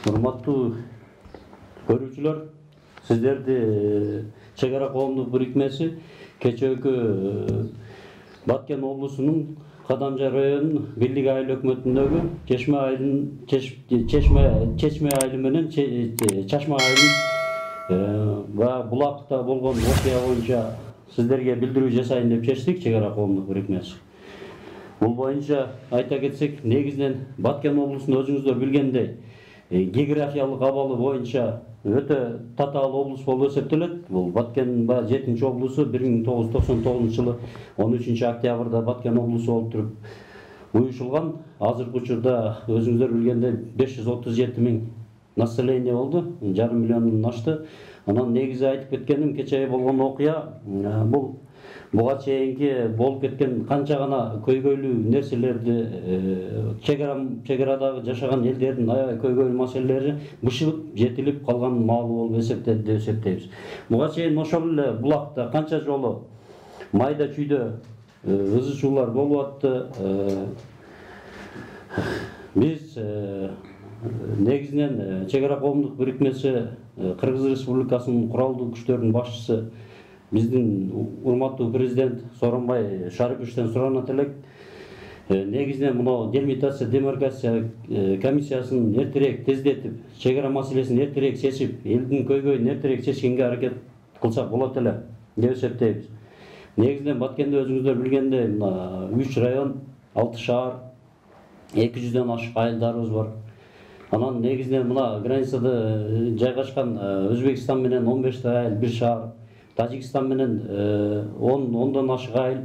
Урматтуу көрүүчүлөр, сиздерди Чек Ара коомдук бирикмеси кечээкү Баткен облусунун Кадамжай районунун Бирлик айыл өкмөтүндөгү Чечме айылы менен Чачма айылын булакта болгон окуя боюнча сиздерге билдирүү жасайын деп чечтик. Чек Ара коомдук бирикмеси. Бул боюнча айта кетсек, негизинен Баткен облусунун өзүңүздөр билгендей географиялык абалы боюнча өтө татаал облус болуп эсептелет. Бул Баткен 7-чи облусу 1999 жылы 13 октябрда Баткен облусу болуп туруп уюшулган. Азыркы учурда өзүңүздөр билгендей 537 000 население болду, жарым миллиондон ашты. Анан негизи айтып кеткеним, кечээ болгон окуя буга чейинки болуп кеткен канча гана көйгөйлүү нерселерди, чек арадагы жашаган элдердин аябай көйгөйлүү маселелери бышылып жетилип калган маалы болуп эсептелди деп эсептейбиз. Буга чейин ошол эле булакта канча жолу майда чүйдө ызы чуулар болуп атты. Биз негизинен Чек Ара коомдук бирикмеси Кыргыз Республикасынын куралдуу күчтөрүнүн башчысы биздин урматтуу президент Сооронбай Шарыповичтен суранат элек. Негизинен мына делимитация демаркация комиссиясын эртерээк тездетип, чек ара маселесин эртерээк чечип, элдин көйгөйүн эртерээк чечкенге аракет кылсак болот эле деп эсептейбиз. Негизинен Баткенде өзүңүздөр билгендей 3 район, 6 шаар, 200дөн ашык айылдарыбыз бар. Анан негизинен мына границада жайгашкан Өзбекстан менен 15 айыл, 1 шаар, Тажикстан менен 10дон ашык айыл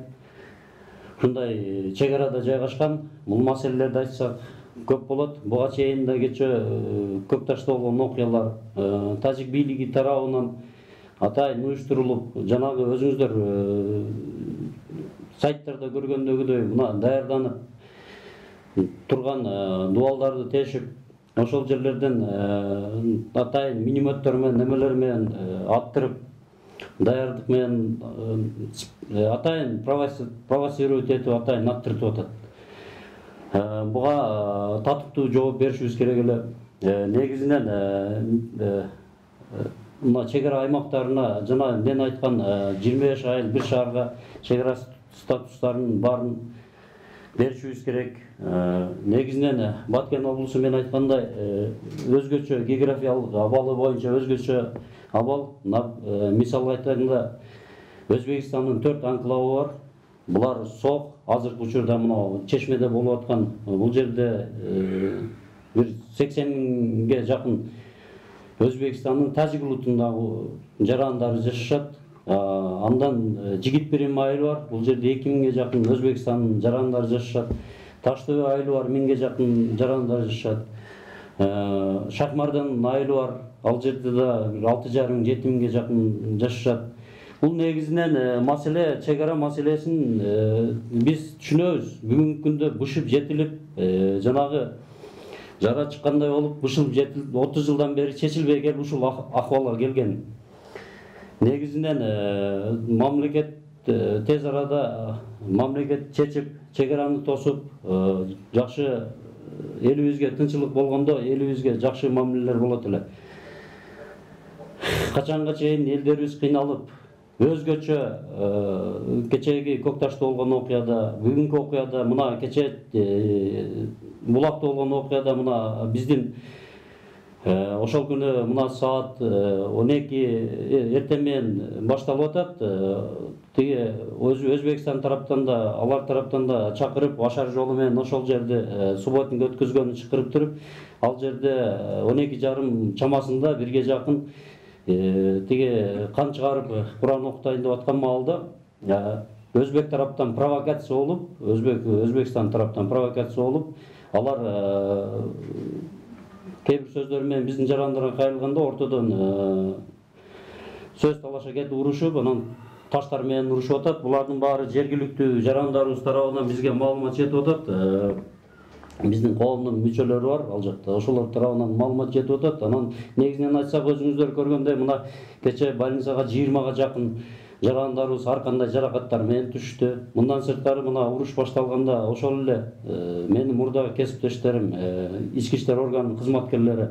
ушундай чек арада жайгашкан. Бул маселелерди айтсак көп болот. Буга чейин да кечээ көп ташта болгон окуялар тажик бийлиги тарабынан атайын уюштурулуп, жанагы өзүңүздөр сайттарда көргөндөгүдөй мына даярданып турган дубалдарды тешип, ошол жерлерден атайын минометтер менен немелер менен аттырып, даярдык менен атайын провоцировать этип атайын аттыртып атат. Буга татыктуу жооп беришибиз керек эле. Негизинен мына чек ара аймактарына жана мен айткан 25 айыл, 1 шаарга чек ара статустарын баарын беришибиз керек. Негизинен Баткен облусу мен айткандай өзгөчө географиялык абалы боюнча өзгөчө абал. Мисалга айтканда Өзбекстандын 4 анклавы бар. Булар Сок, азыркы учурда мына Чечмеде болуп аткан. Бул жерде бир 80 000ге жакын Өзбекстандын Тажик улутундагы жарандары жашашат. Андан Жигитбирим айылы бар. Бул жерде 2000ге жакын Өзбекстандын жарандары жашашат. Таштөбө айылы бар, 1000ге жакын жарандар жашашат. Шахмардан айылы бар. Ал жерде да 6500-7 000ге жакын жашашат. Бул негизинен маселе, чек ара маселесин биз түшүнөбүз. Бүгүнкү күндө бышып жетилип, жанагы жара чыккандай болуп, бышылып жетилип 30 жылдан бери чечилбей келип ушул акыбалга келген. Негизинен мамлекет тез арада мамлекет чечип, чек араны тосуп, жакшы элибизге тынчылык болгондо элибизге жакшы мамилелер болот эле. Качанга чейин элдерибиз кыйналып, өзгөчө кечээги Көкташта болгон окуяда, бүгүнкү окуяда, мына кечээ Булакта болгон окуяда мына биздин ошол күнү мына саат 12 эртең менен башталып атат. Тиги Өзбекстан тараптан да, алар тараптан да чакырып, Ашар жолу менен ошол жерде субботник өткөзгөнү чакырып туруп, ал жерде 12:30 чамасында бирге жакын тиги кан чыгарып Куран окутайын деп аткан маалда Өзбек тараптан провокация болуп, Өзбекстан тараптан провокация болуп, алар кээ бир сөздөр менен биздин жарандарга кайрылганда ортодон сөз талаша кетип урушуп, анан таштар менен урушуп атат. Булардын баары жергиликтүү жарандарыбыз тарабынан бизге маалымат жетип атат. Биздин коомдун мүчөлөрү бар ал жакта, ошолор тарабынан маалымат жетип атат. Анан негизинен айтсак, өзүңүздөр көргөндөй мына кечээ больницага 20га жакын жарандарыбыз ар кандай жаракаттар менен түштү. Мындан сырткары мына уруш башталганда ошол эле менин мурдагы кесиптештерим, ички иштер органынын кызматкерлери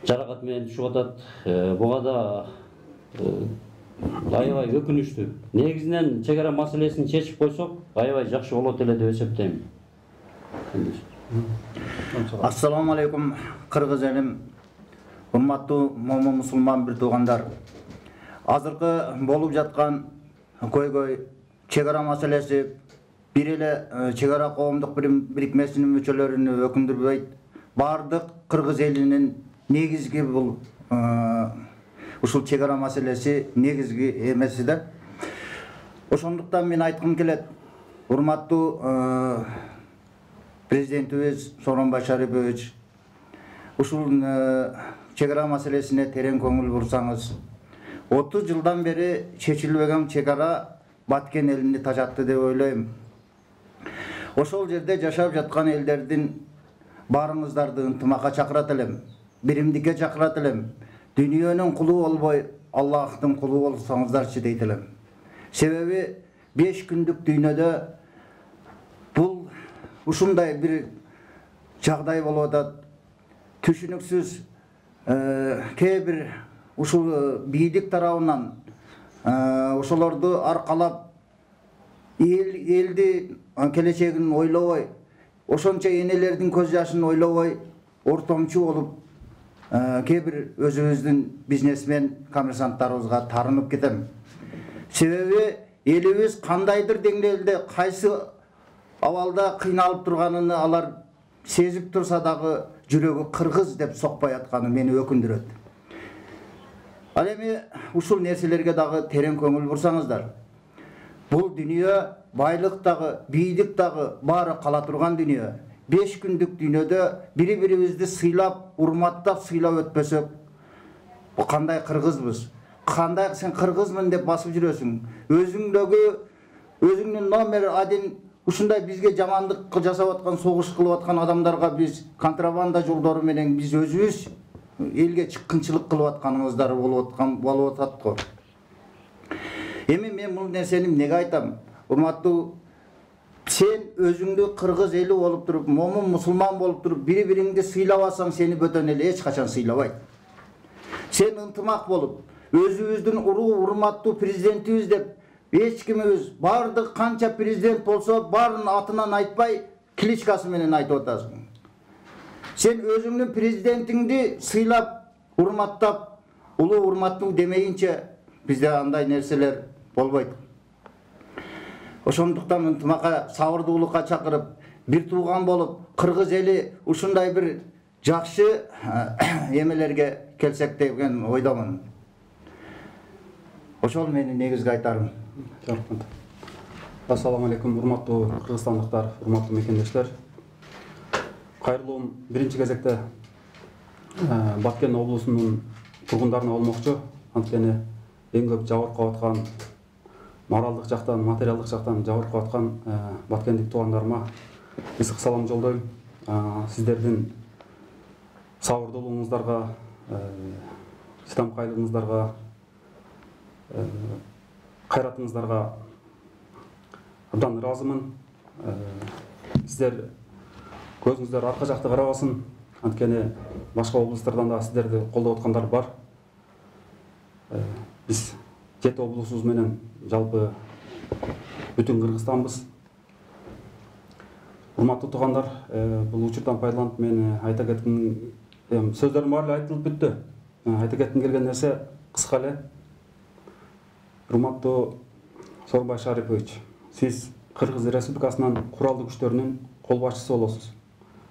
жаракат менен түшүп атат. Буга да аябай өкүнүчтүү. Негизинен чек ара маселесин чечип койсок, аябай жакшы болот эле деп эсептейм. Assalamu alaikum Kırgız elim, urmattуу момун мусулман бир туугандар. Азыркы болуп жаткан көйгөй чек ара маселеси бир эле чек ара коомдук бирикмесинин мүчөлөрүн өкүндүрбөйт. Бардык кыргыз элинин негизги бул ушул чек ара маселеси негизги эмеси да. Ошондуктан мен айткым келет, урматтуу президентибиз Сооронбай Шарипович, ушул чек ара маселесине терең көңүл бурсаңыз, 30 жылдан бери чечилбеген чек ара Баткен элини тажатты деп ойлойм. Ошол жерде жашап жаткан элдердин баарыңыздарды ынтымакка чакырат элем, биримдикке чакырат элем. Дүйнөнүн кулу болбой, Аллахтын кулу болсоңуздарчы дейт элем. Себеби 5 күндүк дүйнөдө бул ушундай бир жагдай болуп атат. Түшүнүксүз кээ бир ушул бийлик тарабынан ошолорду аркалап элди келечегин ойлобой, ошончо энелердин көз жашын ойлобой, ортомчу болуп кээ бир өзүбүздүн бизнесмен коммерсанттарыбызга тарынып кетем. Себеби элибиз кандайдыр деңгээлде кайсы абалда кыйналып турганын алар сезип турса дагы жүрөгү кыргыз деп сокпой атканы мени өкүндүрөт. Ал эми ушул нерселерге дагы терең көңүл бурсаңыздар, бул дүйнө байлык дагы, бийлик дагы баары кала турган дүйнө. 5 күндүк дүйнөдө бири-бирибизди сыйлап, урматтап сыйлап өтпөсөк, бул кандай кыргызбыз? Кандай сен кыргызмын деп басып жүрөсүң? Өзүңдүн номер 1 ушундай бизге жамандык жасап аткан, согуш кылып аткан адамдарга биз контрабанда жолдору менен биз өзүбүз элге чыккынчылык кылып атканыбыздар болуп атат го. Эми мен бул нерсени неге айтам? Урматтуу, сен өзүңдү кыргыз эли болуп туруп, момун мусулман болуп туруп, бири-бириңди сыйлабасаң, сени бөтөн эл эч качан сыйлабайт. Сен ынтымак болуп, өзүбүздүн урматтуу президентибиз деп эч кимибиз бардык канча президент болсо баарынын атынан айтпай, кличкасы менен айтып атасың. Сен өзүңдүн президентиңди сыйлап, урматтап, улуу урматтуу демейинче бизде андай нерселер болбойт. Ошондуктан ынтымакка, сабырдуулукка чакырып, бир тууган болуп, кыргыз эли ушундай бир жакшы эмелерге келсек деген ойдомун. Ошол менин негизги айтарым. Ассаламу алейкум, урматтуу кыргызстандыктар, урматтуу мекендештер. Кайрылуум биринчи кезекте Баткен облусунун тургундарына болмокчу. Анткени эң көп жабыркап аткан, моралдык жактан, материалдык жактан жабыркап аткан баткендик туугандарыма ысык салам жолдойм. Сиздердин сабырдуулугуңуздарга, чыдамкайлыгыңыздарга, кайратыңыздарга абдан ыраазымын. Сиздер көзүңүздөр арка жакта карабасын. Анткени башка облустардан да сиздерди колдоп аткандар бар. Биз 7 облусубуз менен жалпы бүтүн Кыргызстанбыз. Урматтуу туугандар, бул учурдан пайдаланып мен айта кетким, сөздөрүм баары айтылып бүттү. Айта кетким келген нерсе кыска эле. Урматтуу Сооронбай Шарипович, сиз Кыргыз Республикасынын куралдуу күчтөрүнүн кол башчысы болосуз.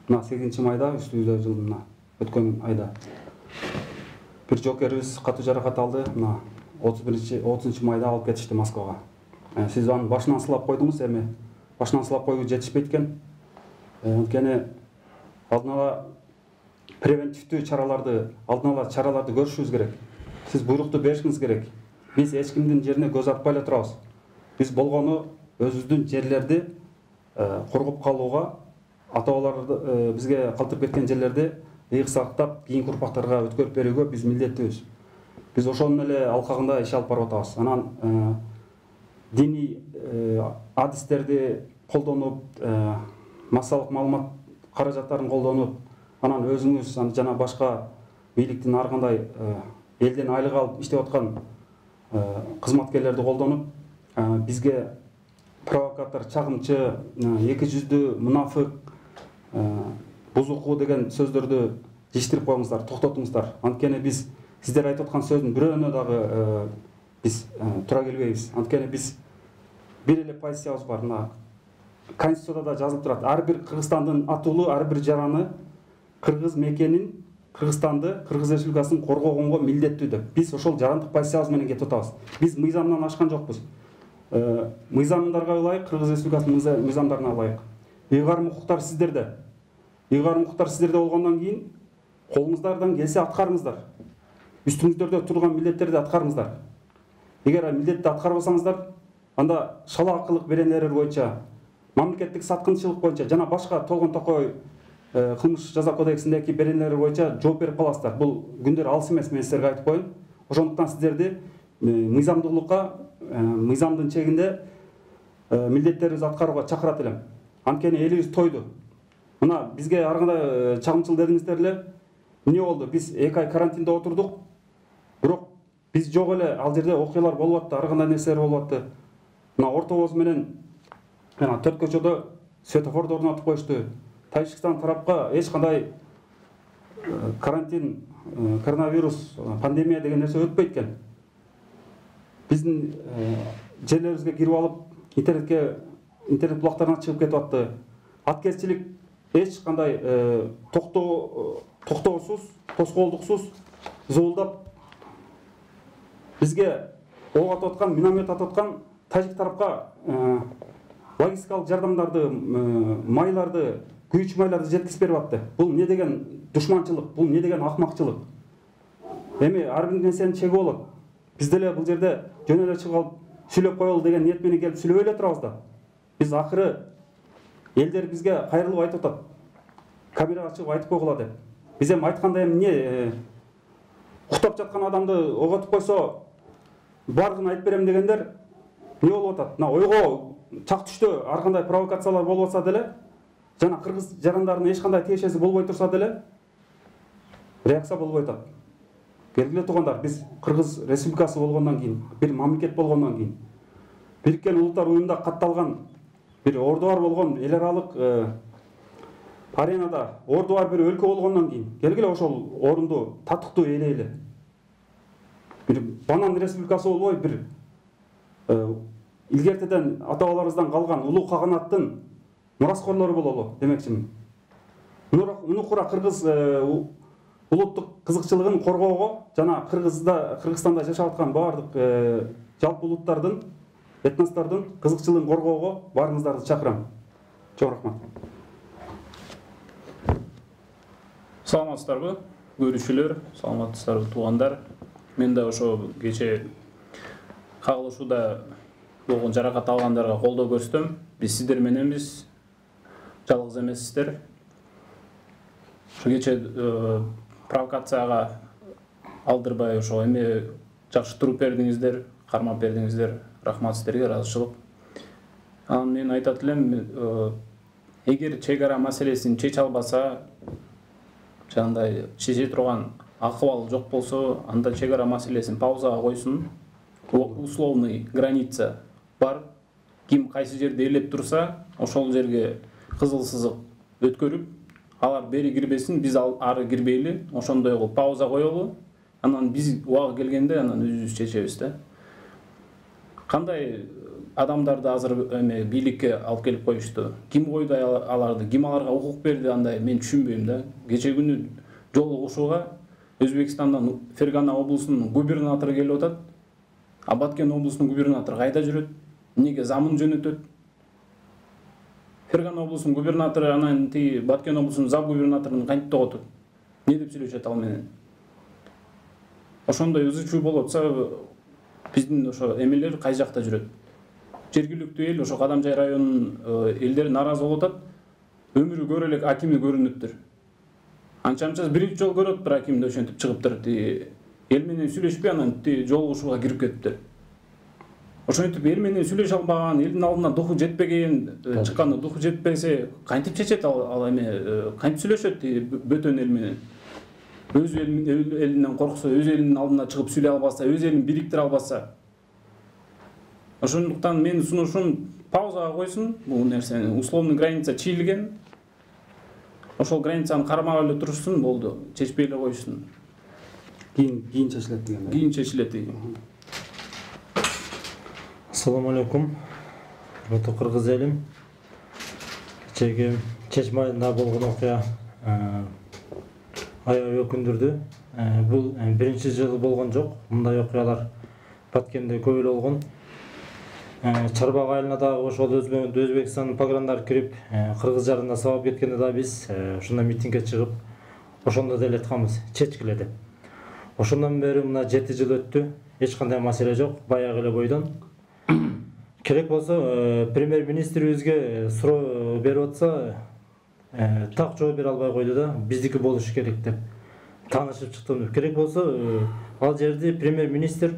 Мына 8 майда, үстүбүздө жылына өткөн айда бир жокерибиз катуу жаракат алды. Мына 30 майда алып кетишти Москвага. Сиз аны башынан сылап койдуңуз, эми башынан сылап коюу жетишпейт экен. Анткени алдын ала превентивдүү чараларды, алдын ала чараларды көрүшүбүз керек. Сиз буйрукту беришиңиз керек. Биз эч кимдин жерине көз артпай эле турабыз. Биз болгону өзүбүздүн жерлерди коргоп калууга, ата-бабалар бизге калтырып кеткен жерлерди ыйык сактап, кийинки урпактарга өткөрүп берүүгө биз милдеттүүбүз. Биз ошонун эле алкагында иш алып барып атабыз. Анан диний адистерди колдонуп, массалык маалымат каражаттарын колдонуп, анан өзүңүз жана башка бийликтин ар кандай элден айлык алып иштеп аткан кызматкерлерди колдонуп, бизге провокатор, чагымчы, эки жүздүү, мунафык, бузуку деген сөздөрдү жиштирип коюңуздар, токтотуңуздар. Анткени биз сиздер айтып аткан сөздүн бирөөнө дагы биз тура келбейбиз. Анткени биз бир эле позициябыз бар. Мына Конституцияда да жазылып турат. Ар бир Кыргызстандын атуулу, ар бир жараны кыргыз мекенин, Кыргызстанды, Кыргыз Республикасын коргогонго милдеттүү деп. Биз ошол жарандык позициябыз менен кетип атабыз. Биз мыйзамдан ашкан жокпуз. Мыйзамдарга ылайык, Кыргыз Республикасынын мыйзамдарына ылайык. Ыйгарым укуктар сиздерде. Ыйгарым укуктар сиздерде болгондон кийин колуңуздардан келсе аткарыңыздар. Үстүңүздөрдө турган милдеттерди аткарыңыздар. Эгер милдетти аткарбасаңыздар, анда шала акылык беренелер боюнча, мамлекеттик саткынчылык боюнча жана башка толгон токой кылмыш жаза кодексиндеги беренелер боюнча жооп берип каласыздар. Бул күндөр алыс эмес, мен сиздерге айтып коеюн. Ошондуктан сиздерди мыйзамдуулукка, мыйзамдын чегинде милдеттерибизди аткарууга чакырат элем. Анткени элибиз тойду. Мына бизге ар кандай чагымчыл дедиңиздер эле. Эмне болду? Биз 2 ай карантинде отурдук. Бирок биз жок эле, ал жерде окуялар болуп атты, ар кандай нерселер болуп атты. Мына Орто Оз менен жана төрт көчөдө светофорду орнотуп коюшту. Тажикстан тарапка эч кандай карантин, коронавирус, пандемия деген нерсе өтпөйт экен. Биздин жерлерибизге кирип алып, интернет булактарына чыгып кетип атты. Аткезчилик эч кандай токтоосуз, тоскоолдуксуз зуулдап бизге ок атып аткан, миномет атып аткан тажик тарапка логистикалык жардамдарды, майларды, күйүүчү майларды жеткизип берип атты. Бул эмне деген душманчылык, бул эмне деген акмакчылык. Эми ар бир нерсенин чеги болот. Биз деле бул жерде жөн эле чыгып алып сүйлөп коелу деген ниет менен келип сүйлөбөй эле турабыз да. Биз акыры элдер бизге кайрылып айтып атат. Камерага чыгып айтып койгула деп. Биз эми айтканда эмне уктап жаткан адамды оготуп койсо бардыгын айтып берем дегендер эмне болуп атат? Мына ойго чак түштө ар кандай провокациялар болуп атса деле, жана кыргыз жарандарынын эч кандай тиешеси болбой турса деле реакция болбой атат. Келгиле туугандар, биз Кыргыз Республикасы болгондон кийин, бир мамлекет болгондон кийин, Бириккен Улуттар уюмунда катталган бир орду бар болгон эл аралык аренада орду бар бир өлкө болгондон кийин келгиле ошол орунду татыктуу ээлейли. Бир банан республикасы болбой, бир илгертеден ата-бабаларыбыздан калган улуу каганаттын мураскорлору бололу демекчимин. Унукура кыргыз улуттук кызыкчылыгын коргоого жана Кыргызстанда жашап аткан баардык жалпы улуттардын, этностордун кызыкчылыгын коргоого баарыңыздарды чакырам. Чоң рахмат. Саламатсыздарбы, көрүүчүлөр, саламатсыздарбы туугандар. Мен да ошо кече кагылышууда болгон жаракат алгандарга колдоо көрсөтөм. Биз сиздер мененбиз, жалгыз эмессиздер. Ошо кече провокацияга алдырбай ошо эме жакшы туруп бердиңиздер, кармап бердиңиздер. Рахмат сиздерге, ыраазычылык. Анан мен айтат элем, эгер чек ара маселесин чече албаса, жандай чече турган акыбал жок болсо, анда чек ара маселесин паузага койсун. Условный граница бар. Ким кайсы жерде ээлеп турса, ошол жерге кызыл сызык өткөрүп, алар бери кирбесин, биз ары кирбейли, ошондой кылып пауза коелу. Анан биз убагы келгенде анан өзүбүз чечебиз да. Кандай адамдарды азыр эме бийликке алып келип коюшту? Ким койду аларды? Ким аларга укук берди андай? Мен түшүнбөйм да. Кече күнү жолугушууга Өзбекстандан Фергана облусунун губернатору келип атат. А Баткен облусунун губернатору кайда жүрөт? Эмнеге замын жөнөтөт? Фергана облусунун губернатору анан Баткен облусунун зам губернаторун кантип тоготот? Эмне деп сүйлөшөт ал менен? Ошондой ызы-чуу болуп атса, биздин ошо эмелер кай жакта жүрөт? Жергиликтүү эл, ошо Кадамжай районунун элдери нааразы болуп атат. Өмүрү көрө элек акими көрүнүптүр. Анча-мынча биринчи жолу көрөт бир акимди ошентип чыгыптыр. эл менен сүйлөшпөй анан жолугушууга кирип кетиптир. Ошентип эл менен сүйлөшө албаган, элдин алдына духу жетпеген, чыкканда духу жетпесе кантип чечет ал эме, кантип сүйлөшөт бөтөн эл менен? Өз элинен корксо, өз элинин алдына чыгып сүйлөй албаса, өз элин бириктире албаса. Ошондуктан менин сунушум паузага койсун бул нерсени. Условный граница чийилген. Ошол границаны кармап эле турушсун, болду. Чечпей эле койсун. Кийин чечилет деген. Кийин чечилет. Assalamu alaikum. Rotu Kırgız elim. Kechegi Чечме айында болгон окуя аябай өкүндүрдү. Бул биринчи жолу болгон жок. Мындай окуялар Баткенде көп эле болгон. Чарбак айылына дагы ошол Өзбекстандын погрондары кирип, Кыргыз жарында сабап кеткенде да биз ушундай митингге чыгып, ошондо деле айтканбыз, чечкиле деп. Ошондон бери мына 7 жыл өттү. Эч кандай маселе жок, баягы эле бойдон. Керек болсо, премьер-министрибизге суроо берип атса, так жооп бере албай койду да, биздики болушу керек деп. Таанышып чыктым деп. Керек болсо, ал жерде премьер-министр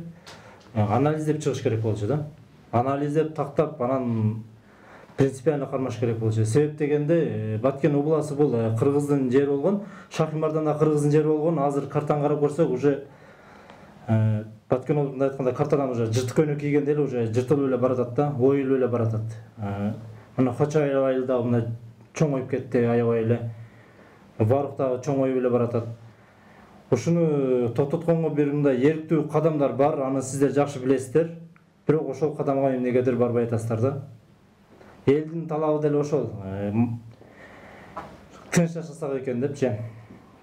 анализдеп чыгыш керек болчу да. Анализдеп, тактап, анан принципиально кармаш керек болчу. Себеп дегенде, Баткен областы бул Кыргыздын жери болгон, Шахимардан да Кыргыздын жери болгон. Азыр картаны карап көрсөк, уже Баткен областында айтканда картадан уже жыртык көйнөк кийгенде эле уже жыртылып эле баратат да, оюлуп эле баратат. Мына Хоча айыл дагы мына чоңоюп кетти аябай эле. Барык дагы чоңоюп эле баратат. Ушуну токтотконго бир мындай эрктүү кадамдар бар, аны сиздер жакшы билесиздер. Бирок ошол кадамга эмнегедир барбай атасыздар да. Элдин талабы деле ошол. Тынч жашасак экен депчи.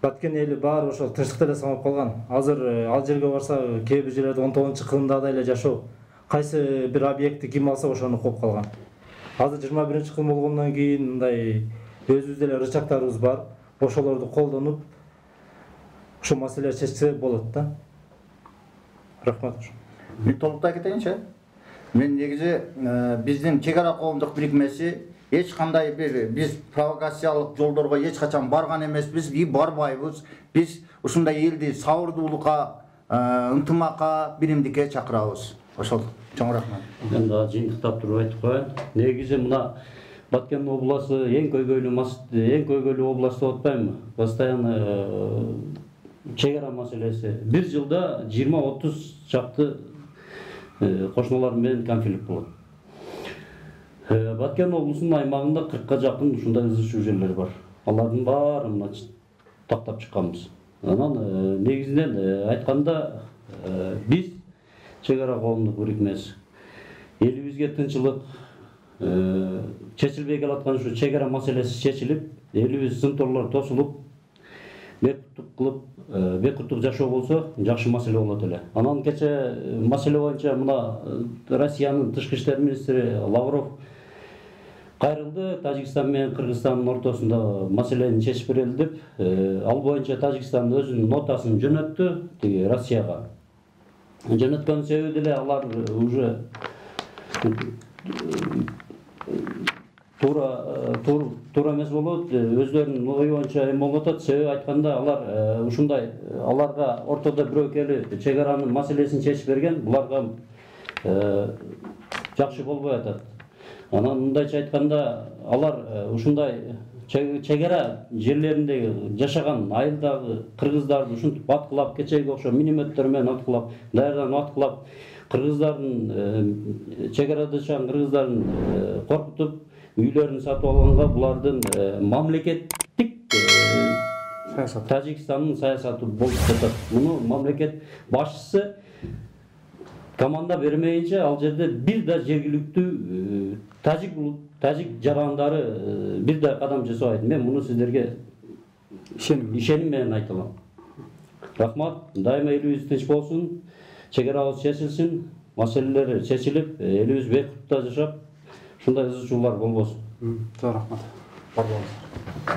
Баткен эли баары ошол тынчтыкта эле саңап калган. Азыр ал жерге барса, кээ бир жерлерде 19-кылымда эле жашоо. Кайсы бир объектти ким алса ошону коп калган. Азыр 21-кылым болгондон кийин мындай өзүбүздө эле рычагдарыбыз бар. Ошолорду колдонуп ушул маселени чечсе болот да. Рахмат. Мен толуктай кетейинчи. Мен негизи биздин чек ара коомдук бирикмеси эч кандай бир биз провокациялык жолдорго эч качан барган эмеспиз, барбайбыз. Биз ушундай элди сабырдуулукка, ынтымакка, биримдикке чакырабыз. Ошол. Чоң рахмат. Мен да жыйынтыктап туруп айтып коеюн. Негизи мына Баткен областы эң көйгөйлүү област деп атпаймынбы? Постоянно чек ара маселеси. Бир жылда 20-30 чакты кошуналар менен конфликт болот. Баткен облусунун аймагында 40-ка жакын ушундай ызычуу жерлер бар. Алардын баарын мына тактап чыкканбыз. Анан негизинен айтканда биз чек ара коомдук бирикмеси элибизге тынчылык чечилбей келаткан ушу чек ара маселеси чечилип, элибиз сынторлор тосулуп, бекурттук жашоо болсо жакшы маселе болот эле. Анан кече маселе боюнча мына Россиянын тышкы иштер министри Лавров кайрылды, Тажикстан менен Кыргызстандын ортосунда маселени чечип берели деп, ал боюнча Тажикстан өзүнүн нотасын жөнөттү тиги Россияга. Жөнөткөн себеби деле алар уже туура эмес болот, өздөрүнүн ою боюнча эме болуп атат. Себеби айтканда алар ушундай аларга ортодо бирөө келип чек аранын маселесин чечип берген, буларга жакшы болбой атат. Анан мындайча айтканда алар ушундай чек ара жерлериндеги жашаган айылдагы кыргыздарды ушинтип аткылап, кечеги окшоп минометтер менен аткылап, даярдан аткылап, кыргыздардын чек арада жашаган кыргыздардын коркутуп, үйлөрүн сатып алганга булардын мамлекеттик Тажикстандын саясаты болуп жатат. Муну мамлекет башчысы команда бермейинче ал жерде бир да жергиликтүү тажик жарандары бир да кадам жасабайт. Мен муну сиздерге ишеним менен айта алам. Рахмат. Дайыма элибиз тынч болсун, чек арабыз чечилсин, маселелер чечилип, элибиз бейкуртта жашап, ушундай ызычуулар болбосун. Рахмат. Бар болуңуздар.